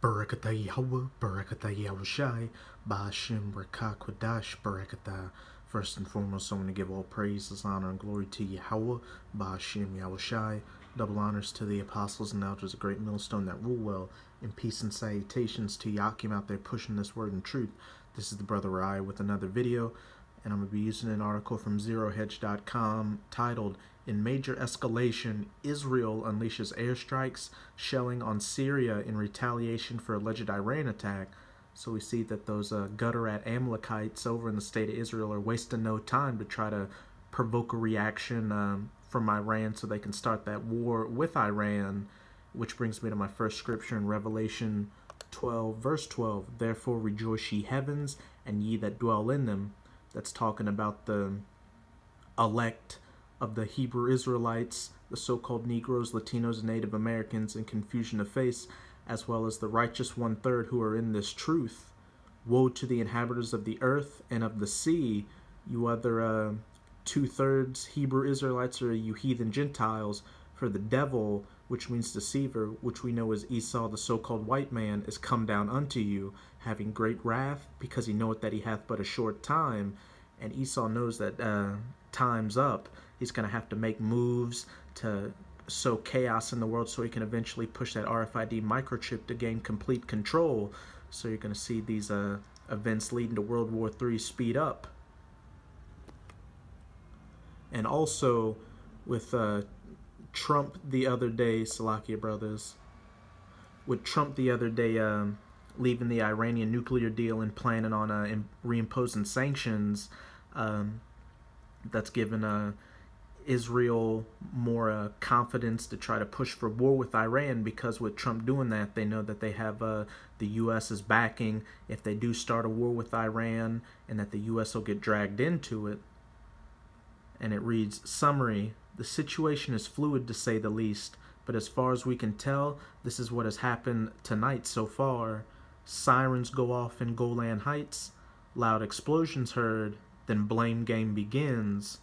Barakatah Yahweh, Barakatah Yahushai, Ba'ashim Rakah Kodash, Barakatah. First and foremost, I want to give all praises, honor, and glory to Yahweh, Ba'ashim Yahushai. Double honors to the apostles and elders of Great Millstone that rule well, and peace and salutations to Yakim out there pushing this word and truth. This is the Brother Rai with another video, and I'm going to be using an article from ZeroHedge.com titled, "In Major Escalation, Israel Unleashes Airstrikes, Shelling on Syria in Retaliation for Alleged Iran Attack." So we see that those gutter-at Amalekites over in the state of Israel are wasting no time to try to provoke a reaction from Iran so they can start that war with Iran, which brings me to my first scripture in Revelation 12, verse 12. "Therefore rejoice ye heavens, and ye that dwell in them." That's talking about the elect of the Hebrew Israelites, the so-called Negroes, Latinos, and Native Americans in confusion of face, as well as the righteous 1/3 who are in this truth. Woe to the inhabitants of the earth and of the sea, you other 2/3 Hebrew Israelites, or you heathen Gentiles, for the devil, which means deceiver, which we know as Esau, the so-called white man, is come down unto you, having great wrath, because he knoweth that he hath but a short time. And Esau knows that time's up. He's going to have to make moves to sow chaos in the world so he can eventually push that RFID microchip to gain complete control. So you're going to see these events leading to World War III speed up. And also with Trump the other day, Salakia brothers, with Trump the other day leaving the Iranian nuclear deal and planning on reimposing sanctions, that's given Israel more confidence to try to push for war with Iran, because with Trump doing that, they know that they have the U.S.'s backing if they do start a war with Iran, and that the U.S. will get dragged into it. And it reads, summary, "The situation is fluid to say the least, but as far as we can tell, this is what has happened tonight so far. Sirens go off in Golan Heights, loud explosions heard, then blame game begins."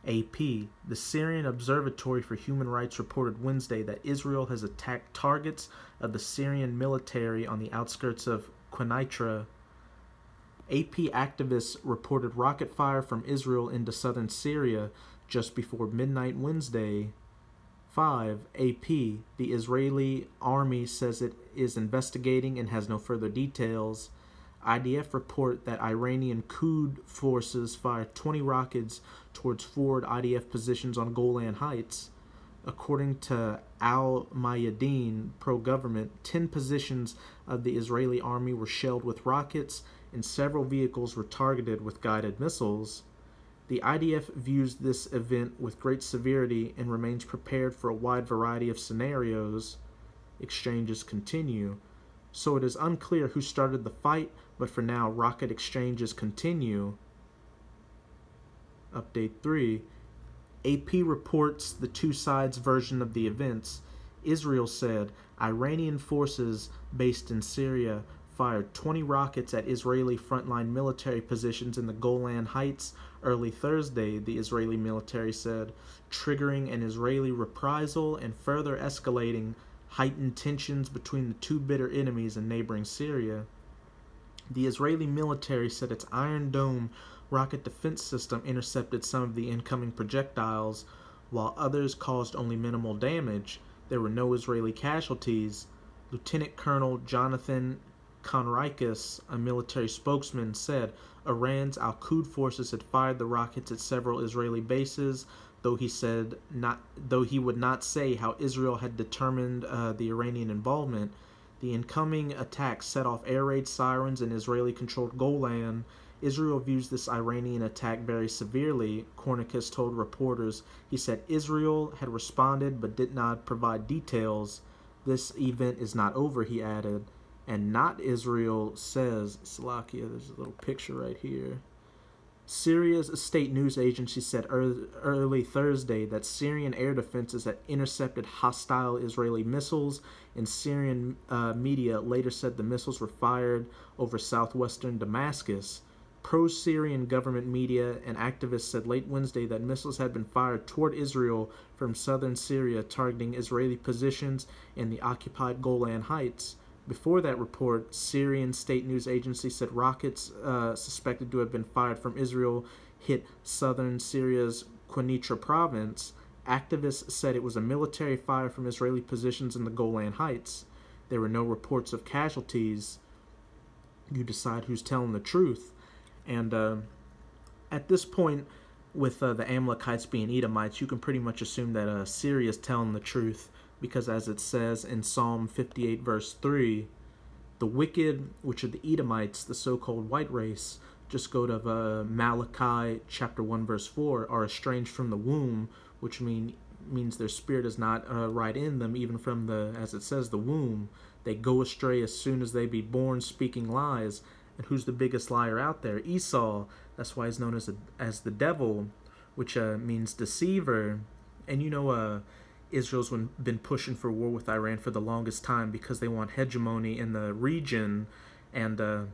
AP, the Syrian Observatory for Human Rights reported Wednesday that Israel has attacked targets of the Syrian military on the outskirts of Quneitra. AP activists reported rocket fire from Israel into southern Syria just before midnight Wednesday. 5. AP, the Israeli army says it is investigating and has no further details. IDF report that Iranian Quds forces fired 20 rockets towards forward IDF positions on Golan Heights. According to Al-Mayadeen, pro-government, 10 positions of the Israeli army were shelled with rockets, and several vehicles were targeted with guided missiles. The IDF views this event with great severity and remains prepared for a wide variety of scenarios. Exchanges continue. So it is unclear who started the fight, but for now, rocket exchanges continue. Update 3. AP reports the two sides' version of the events. Israel said Iranian forces based in Syria fired 20 rockets at Israeli frontline military positions in the Golan Heights early Thursday, the Israeli military said, triggering an Israeli reprisal and further escalating heightened tensions between the two bitter enemies in neighboring Syria. The Israeli military said its Iron Dome rocket defense system intercepted some of the incoming projectiles, while others caused only minimal damage. There were no Israeli casualties. Lieutenant Colonel Jonathan Conricus, a military spokesman, said Iran's Al-Quds forces had fired the rockets at several Israeli bases, though he would not say how Israel had determined the Iranian involvement. The incoming attacks set off air raid sirens in Israeli-controlled Golan. Israel views this Iranian attack very severely, Cornicus told reporters. He said Israel had responded but did not provide details. This event is not over, he added. And not Israel says, Salakia, there's a little picture right here. Syria's state news agency said early Thursday that Syrian air defenses had intercepted hostile Israeli missiles, and Syrian media later said the missiles were fired over southwestern Damascus. Pro-Syrian government media and activists said late Wednesday that missiles had been fired toward Israel from southern Syria, targeting Israeli positions in the occupied Golan Heights. Before that report, Syrian state news agency said rockets suspected to have been fired from Israel hit southern Syria's Quneitra province. Activists said it was a military fire from Israeli positions in the Golan Heights. There were no reports of casualties. You decide who's telling the truth. And at this point, with the Amalekites being Edomites, you can pretty much assume that Syria is telling the truth, because as it says in Psalm 58 verse 3, the wicked, which are the Edomites, the so-called white race, just go to Malachi chapter 1 verse 4, are estranged from the womb, which means their spirit is not right in them, even from the, as it says, the womb. They go astray as soon as they be born, speaking lies. And who's the biggest liar out there? Esau. That's why he's known as the devil, which means deceiver. And you know, Israel's been pushing for war with Iran for the longest time because they want hegemony in the region. And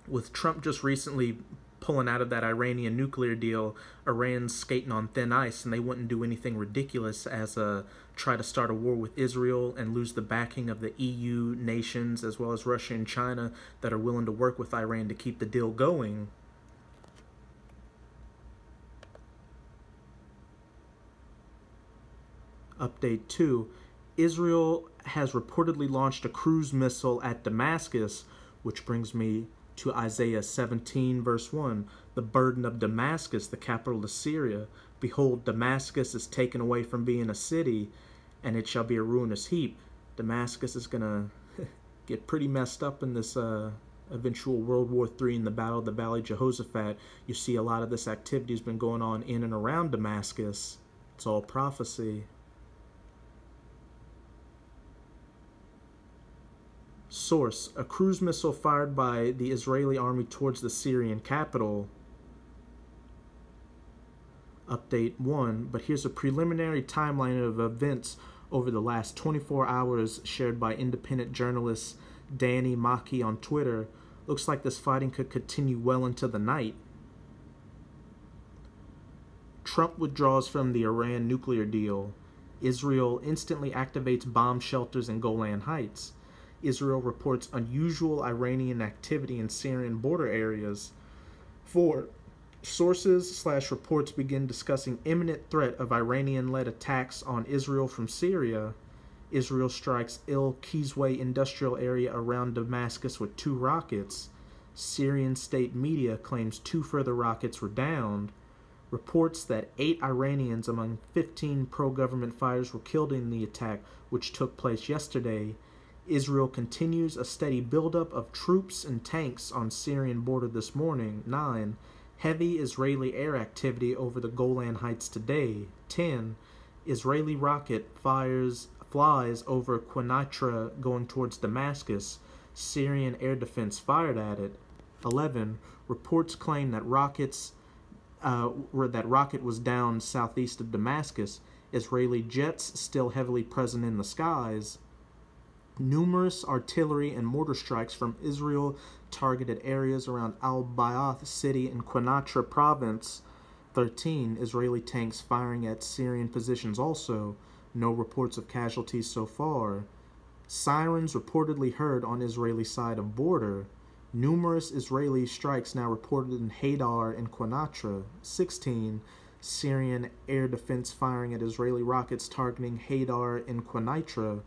with Trump just recently pulling out of that Iranian nuclear deal, Iran's skating on thin ice, and they wouldn't do anything ridiculous as try to start a war with Israel and lose the backing of the EU nations as well as Russia and China that are willing to work with Iran to keep the deal going. Update 2. Israel has reportedly launched a cruise missile at Damascus, which brings me to Isaiah 17 verse 1. The burden of Damascus, the capital of Syria. Behold, Damascus is taken away from being a city, and it shall be a ruinous heap. Damascus is going to get pretty messed up in this eventual World War III in the Battle of the Valley of Jehoshaphat. You see a lot of this activity has been going on in and around Damascus. It's all prophecy. Source: a cruise missile fired by the Israeli army towards the Syrian capital. Update 1. But here's a preliminary timeline of events over the last 24 hours shared by independent journalist Danny Maki on Twitter. Looks like this fighting could continue well into the night. Trump withdraws from the Iran nuclear deal. Israel instantly activates bomb shelters in Golan Heights. Israel reports unusual Iranian activity in Syrian border areas. 4. Sources/reports begin discussing imminent threat of Iranian-led attacks on Israel from Syria. Israel strikes Il-Kizweh industrial area around Damascus with 2 rockets. Syrian state media claims 2 further rockets were downed. Reports that 8 Iranians among 15 pro-government fighters were killed in the attack, which took place yesterday. Israel continues a steady buildup of troops and tanks on Syrian border this morning. 9. Heavy Israeli air activity over the Golan Heights today. 10. Israeli rocket flies over Quneitra going towards Damascus. Syrian air defense fired at it. 11. Reports claim that rocket was downed southeast of Damascus. Israeli jets still heavily present in the skies. Numerous artillery and mortar strikes from Israel targeted areas around al-Bayth city in Quneitra province. 13. Israeli tanks firing at Syrian positions also. No reports of casualties so far. Sirens reportedly heard on Israeli side of border. Numerous Israeli strikes now reported in Haidar and Quneitra. 16. Syrian air defense firing at Israeli rockets targeting Haidar and Quneitra.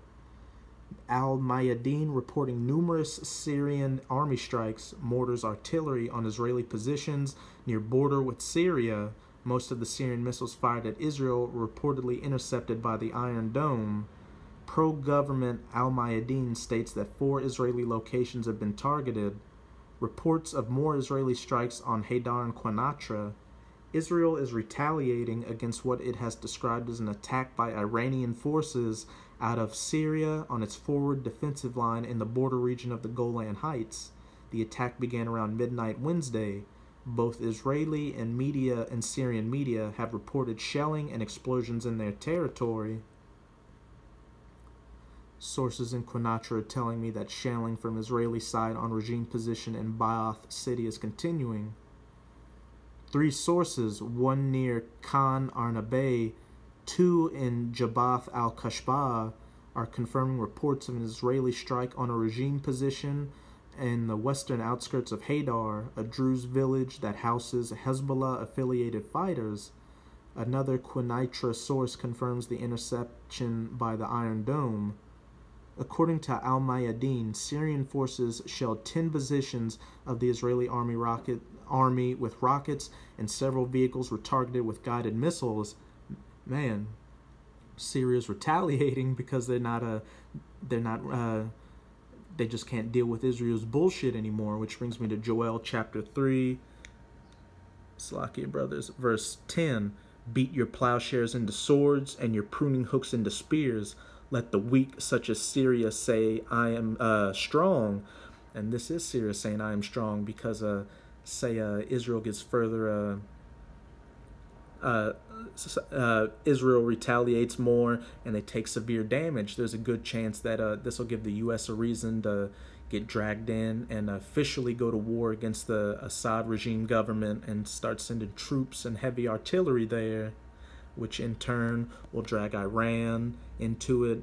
Al-Mayadeen reporting numerous Syrian army strikes, mortars, artillery on Israeli positions near border with Syria. Most of the Syrian missiles fired at Israel were reportedly intercepted by the Iron Dome. Pro-government Al-Mayadeen states that 4 Israeli locations have been targeted. Reports of more Israeli strikes on Haidar and Quneitra. Israel is retaliating against what it has described as an attack by Iranian forces out of Syria on its forward defensive line in the border region of the Golan Heights. The attack began around midnight Wednesday. Both Israeli and Syrian media have reported shelling and explosions in their territory. Sources in Quneitra are telling me that shelling from Israeli side on regime position in Bayth city is continuing. 3 sources, 1 near Khan Arnabeh, 2 in Jabath al-Kashbah, are confirming reports of an Israeli strike on a regime position in the western outskirts of Hadar, a Druze village that houses Hezbollah-affiliated fighters. Another Quneitra source confirms the interception by the Iron Dome. According to Al-Mayadeen, Syrian forces shelled 10 positions of the Israeli army with rockets, and several vehicles were targeted with guided missiles. Man, Syria's retaliating because they just can't deal with Israel's bullshit anymore, which brings me to Joel chapter 3, Slakia brothers, verse 10. Beat your plowshares into swords and your pruning hooks into spears. Let the weak, such as Syria, say, I am strong. And this is Syria saying, I am strong, because, Israel gets further, Israel retaliates more and they take severe damage. There's a good chance that this will give the U.S. a reason to get dragged in and officially go to war against the Assad regime government and start sending troops and heavy artillery there, which in turn will drag Iran into it,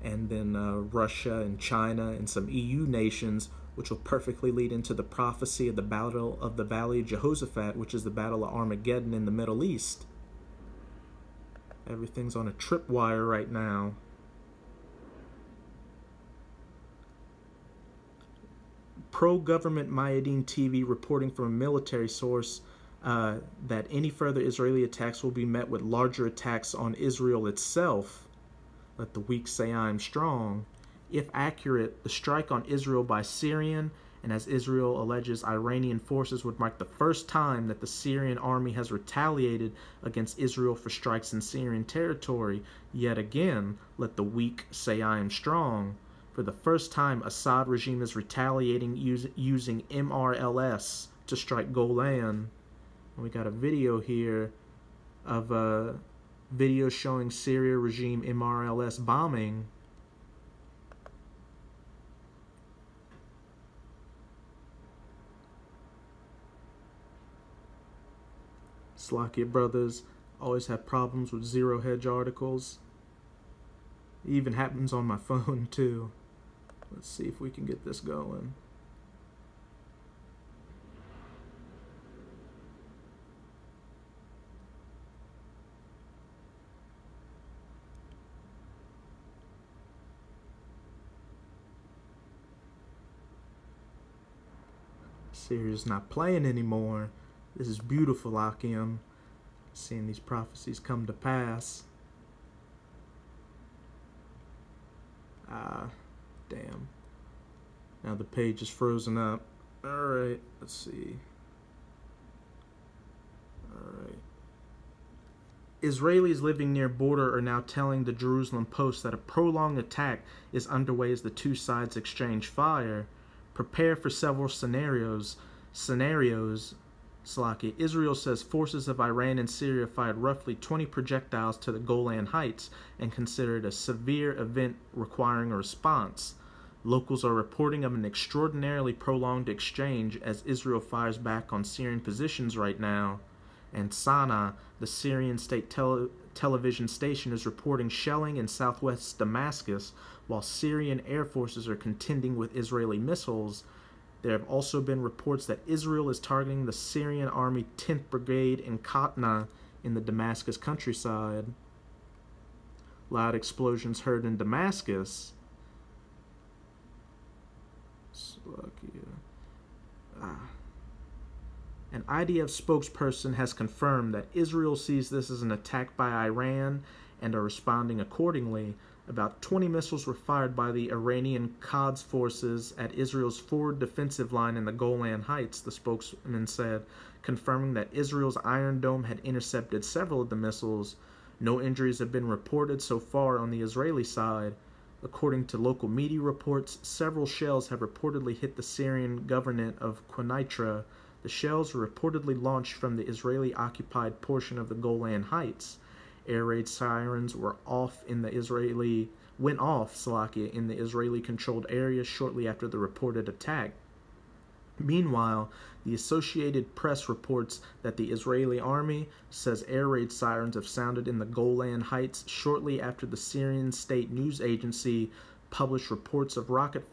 and then Russia and China and some EU nations, which will perfectly lead into the prophecy of the Battle of the Valley of Jehoshaphat, which is the Battle of Armageddon in the Middle East. Everything's on a tripwire right now. Pro-government Mayadeen TV reporting from a military source that any further Israeli attacks will be met with larger attacks on Israel itself. Let the weak say I am strong. If accurate, the strike on Israel by Syrian, and as Israel alleges, Iranian forces would mark the first time that the Syrian army has retaliated against Israel for strikes in Syrian territory. Yet again, let the weak say I am strong. For the first time, Assad regime is retaliating using MRLS to strike Golan. And we got a video here of a video showing Syria regime MRLS bombing. Slakia brothers always have problems with Zero Hedge articles. It even happens on my phone too. Let's see if we can get this going. Syria's not playing anymore. This is beautiful, Akim. Seeing these prophecies come to pass. Damn. Now the page is frozen up. Alright, let's see. Alright. Israelis living near border are now telling the Jerusalem Post that a prolonged attack is underway as the two sides exchange fire. Prepare for several scenarios. Slakia. Israel says forces of Iran and Syria fired roughly 20 projectiles to the Golan Heights and considered a severe event requiring a response. Locals are reporting of an extraordinarily prolonged exchange as Israel fires back on Syrian positions right now. And Sana, the Syrian state television station, is reporting shelling in southwest Damascus while Syrian air forces are contending with Israeli missiles. There have also been reports that Israel is targeting the Syrian Army 10th Brigade in Katna in the Damascus countryside. Loud explosions heard in Damascus. An IDF spokesperson has confirmed that Israel sees this as an attack by Iran and are responding accordingly. About 20 missiles were fired by the Iranian Quds forces at Israel's forward defensive line in the Golan Heights, the spokesman said, confirming that Israel's Iron Dome had intercepted several of the missiles. No injuries have been reported so far on the Israeli side. According to local media reports, several shells have reportedly hit the Syrian governorate of Quneitra. The shells were reportedly launched from the Israeli-occupied portion of the Golan Heights. Air raid sirens went off in the Israeli-controlled area shortly after the reported attack. Meanwhile, the Associated Press reports that the Israeli army says air raid sirens have sounded in the Golan Heights shortly after the Syrian state news agency published reports of rocket fire